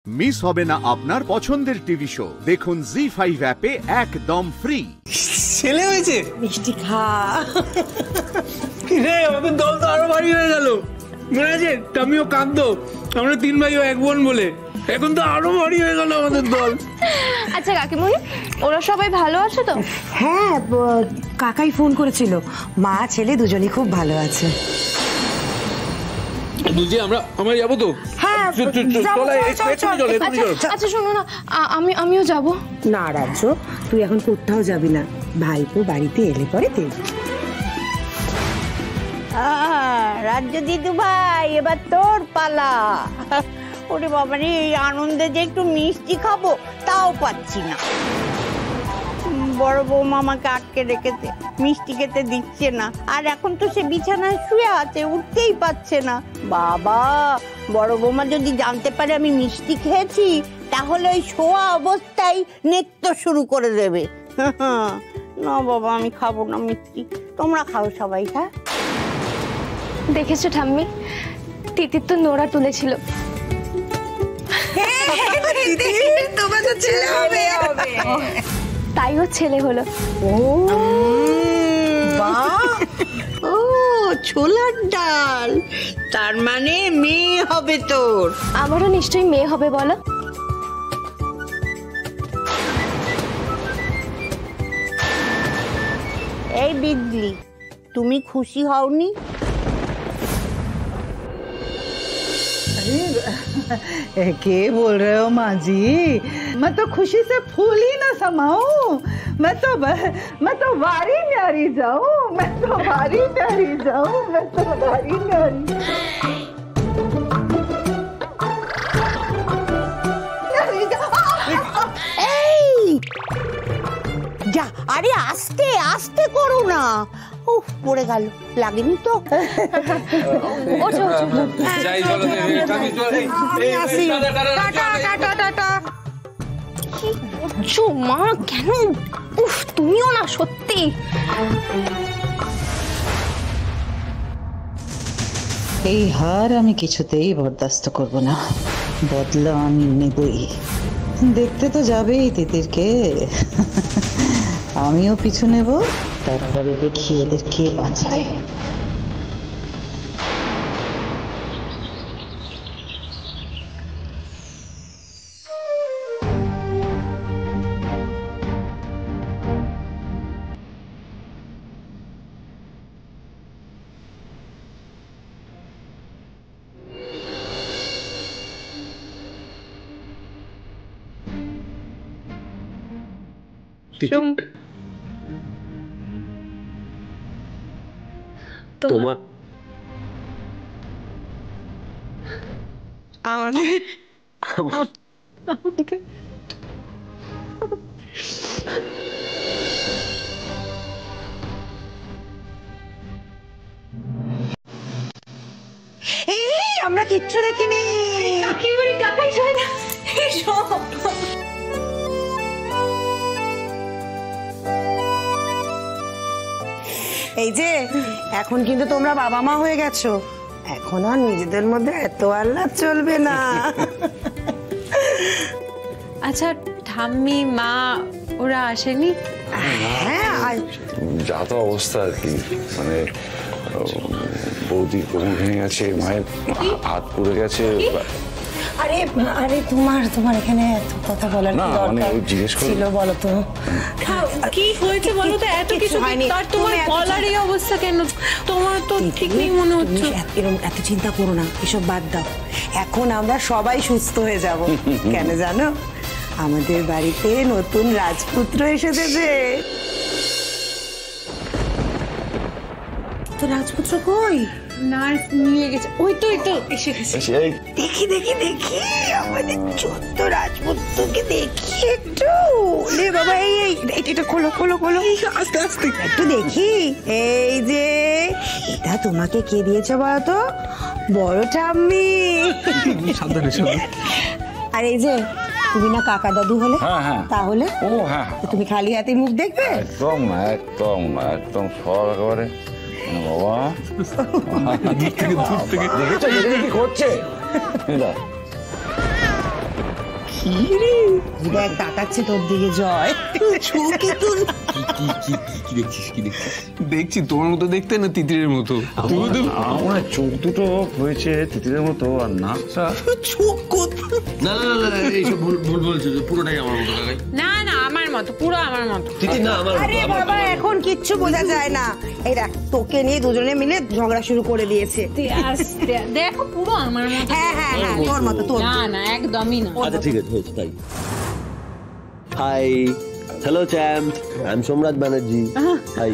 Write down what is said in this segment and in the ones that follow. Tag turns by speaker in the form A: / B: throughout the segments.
A: Miss হবে না আপনার পছন্দের টিভি শো। দেখুন জি5 অ্যাপে একদম ফ্রি।
B: ছেলে হয়েছে,
C: মিষ্টি খা।
B: রে আমাদের দল তো আরো ভারী হয়ে গেল। মনে আছে তুমিও কাঁদতো, আমরা 3 ভাই ও 1 বোন বলে। এখন তো আরো ভারী হয়ে গেল আমাদের দল।
D: আচ্ছা কাকিমণি, ওরা সবাই ভালো আছে তো?
C: হ্যাঁ, কাকাই ফোন করেছিল, মা ছেলে দুজনেই খুব ভালো আছে।
B: বুঝি আমরা যাবো তো?
C: হ্যাঁ,
D: আচ্ছা শোনো না, আমিও যাব
C: না। রাজ্য, তুই এখন কোথাও যাবি না, ভাইপো বাড়িতে এলে পরে দেখবি।
E: রাজ্য দিদু ভাই, এবার তোর পালা। ওরে বাবা রে, এই আনন্দে যে একটু মিষ্টি খাবো তাও পাচ্ছি না। বড় বৌমা আমাকে আটকে রেখেছে, মিষ্টি খেতে দিচ্ছে না। আর এখন তো সে বিছানায় শুয়ে আছে, উঠতেই পারছে না। বাবা, বড় বৌমা যদি জানতে পারে আমি মিষ্টি খেয়েছি, তাহলে ওই শোয়া অবস্থায় নৃত্য শুরু করে দেবে। না বাবা, আমি খাবো না মিষ্টি, তোমরা খাও সবাই। হ্যাঁ,
D: দেখেছো ঠাম্মি, তিতির তো নোড়া তুলেছিল। তাই ও ছেলে হলো।
E: ও ও, ছোলার ডাল, তার মানে মেয়ে হবে তোর।
D: আমারও নিশ্চয়ই মেয়ে হবে বলো।
E: এই বিজলি, তুমি খুশি হওনি?
F: क्या बोल रहे हो माँ जी? मैं तो खुशी से फूल ही ना समाऊं। मैं तो वारी न्यारी जाऊं, मैं तो वारी न्यारी जाऊं, मैं तो वारी न्यारी।
E: যা, আরে আস্তে আস্তে করো না। উফ, পড়ে গেল, লাগেনি তো?
B: যাই চলো,
D: কি করছো মা? কেন? উফ, তুমিও না সত্যি।
F: এই হার আমি কিছুতেই বরদাস্ত করব না, বদলা আমি নেবই। দেখতে তো যাবেই তিতিরকে, আমিও পিছু নেব, তারপরে দেখি এদের কে বাঁচায়।
B: তোমার
C: আমরা কিচ্ছু দেখিনি।
D: কাকাই শোয় না।
C: এই যে এখন কিন্তু তোমরা বাবা মা হয়ে গেছো, এখন আর নিজেদের মধ্যে এত আহ্লাদ চলবে না।
G: আচ্ছা ঠাম্মি মা ওরা আসেনি?
C: হ্যাঁ,
H: যা তো অবস্থা আর কি, মানে বৌদি কোমর ভেঙে গেছে, মায়ের হাত পুড়ে গেছে।
C: আরে আরে তোমার এখানে এত কথা বলার কি দরকার ছিল বলো তো?
G: কি হয়েছে বলো তো? এত কিছু তার তোমার বলার এই অবস্থা কেন? তোমার তো ঠিক নেই মনে হচ্ছে।
C: এরকম এত চিন্তা করো না, এসব বাদ দাও। এখন আমরা সবাই সুস্থ হয়ে যাব। কেন জানো? আমাদের বাড়িতে নতুন রাজপুত্র এসেছে। যে তো রাজপুত্র কই?
G: নার্স নিয়ে গেছে। ওই তো এসে গেছে।
C: দেখি আমাদের ছোট্ট রাজপুত্রকে দেখি একটু। লে বাবা, এটা খোলো আস্তে আস্তে একটু দেখি। এই যে এটা তোমাকে কে দিয়েছে বলতো? বড় ঠাম্মি। আর এই যে তুমি না কাকা দাদু হলে, তাহলে তুমি খালি হাতে মুখ দেখবে?
H: একদম সব একেবারে বাবা। দেখেছো কি করছে?
C: কি রে দেখ তাকাচ্ছে তোর দিকে জয় চোখে তোর
B: কি দেখছিস দেখছি তোমার মতো দেখতে না তিতিরের মতো।
H: আমার চোখ দুটো হয়েছে তিতিরের মতো আর নাকটা
C: চোখ কত
I: না না না এইসব ভুল বলছো, পুরোটাই আমার মতো কাকাই।
G: না না আমার মতো, পুরো আমার মতো।
I: তিতি না আমার মতো।
C: আরে বাবা এখন কিচ্ছু বোঝা যায় না। এই দেখ তোকে নিয়ে দুজনে মিলে ঝগড়া শুরু করে দিয়েছে।
G: দেখো পুরো আমার মতো।
C: হ্যাঁ হ্যাঁ হ্যাঁ তোর মতো তোর।
G: না না একদমই না।
I: আচ্ছা ঠিক আছে, হয়েছে তাই। Hi, hello champ, I am Somraj Banerjee. Hi.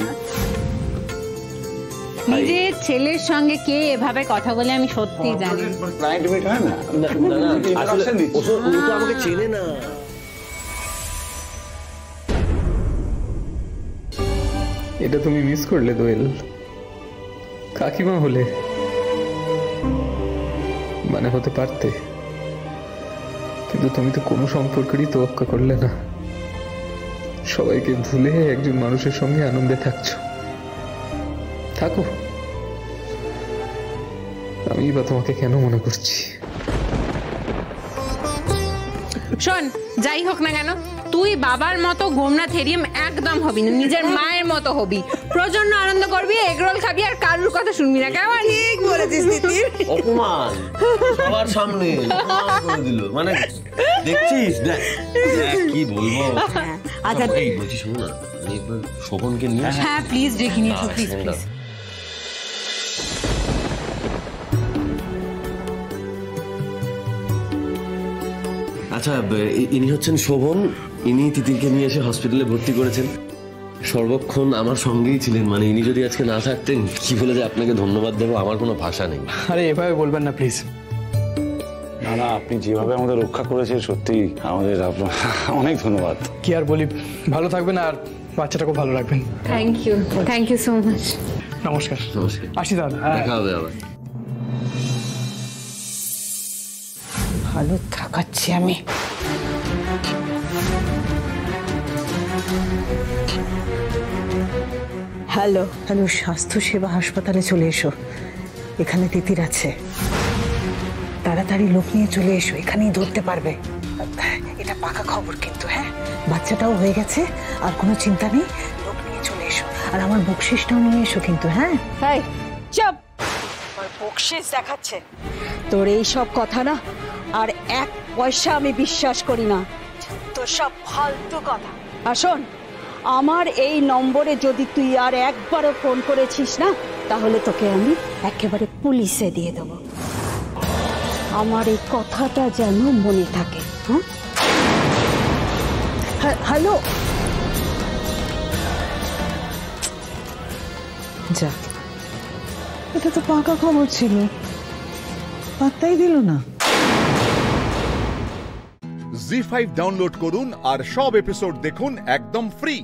G: নিজের ছেলের সঙ্গে কে এভাবে কথা বলে আমি সত্যি জানি।
H: ক্লায়েন্ট মিট হয় না?
I: না না আসলে ও তো আমাকে চেনে না।
B: এটা তুমি মিস করলে দোয়েল। কাকিমা হলে মানে হতে পারতে, কিন্তু তুমি তো কোনো সম্পর্কেরই তোয়াক্কা করলে না। সবাইকে ভুলে একজন মানুষের সঙ্গে আনন্দে থাকছো। থাকো, আমি বা তোমাকে কেন মনে করছি।
G: শোন, যাই হোক না কেন তুই বাবার মতো গোমনা থেরিয়াম একদম হবি না, নিজের মায়ের মতো হবি। প্রচন্ড আনন্দ করবি, এগরোল খাবি আর কারুর কথা শুনবি না। কেমন?
C: ঠিক বলেছিস তিতির।
I: অপমান সবার সামনে অপমান করে দিল, মানে দেখছিস? দেখ কি বলবো।
C: আচ্ছা
I: এই বলছি, শোনো না, আমি একবার শোভনকে নিয়ে আসি।
G: হ্যাঁ প্লিজ ডেকে নিয়ে এসো, প্লিজ প্লিজ।
I: আচ্ছা, ইনি হচ্ছেন শোভন। ইনি তিতিরকে নিয়ে এসে হসপিটালে ভর্তি করেছেন। সর্বক্ষণ আমার সঙ্গেই ছিলেন, মানে ইনি যদি আজকে না থাকতেন কি বলে যে আপনাকে ধন্যবাদ দেবো, আমার কোনো ভাষা নেই।
B: আরে এভাবে বলবেন না প্লিজ।
H: না না, আপনি যেভাবে আমাদের রক্ষা করেছেন সত্যি আমাদের অনেক ধন্যবাদ।
B: কি আর বলি, ভালো থাকবেন আর বাচ্চাটাকে ভালো রাখবেন।
G: Thank you so much.
B: নমস্কার।
I: নমস্কার,
B: আসি দাদা।
I: দেখা হবে আবার।
C: ভালো থাকাচ্ছি আমি। হ্যালো হ্যালো, স্বাস্থ্যসেবা হাসপাতালে চলে এসো। এখানে তিতির আছে, তাড়াতাড়ি লোক নিয়ে চলে এসো, এখানেই ধরতে পারবে। এটা পাকা খবর কিন্তু। হ্যাঁ, বাচ্চাটাও হয়ে গেছে, আর কোনো চিন্তা নেই। লোক নিয়ে চলে এসো, আর আমার বকশিসটাও নিয়ে এসো কিন্তু। হ্যাঁ
E: এই চুপ, আমার বকশিস দেখাচ্ছে। তোর এই সব কথা না আর এক পয়সা আমি বিশ্বাস করি না, তোর সব ফালতু কথা। আর শোন, আমার এই নম্বরে যদি তুই আর একবারও ফোন করেছিস না, তাহলে তোকে আমি একেবারে পুলিশে দিয়ে দেব। আমার এই কথাটা যেন মনে থাকে। হ্যাঁ, হ্যালো।
F: যা, এটা তো পাকা খবর ছিল, পাত্তাই দিল না।
A: জি5 ডাউনলোড করুন আর সব এপিসোড দেখুন একদম ফ্রি।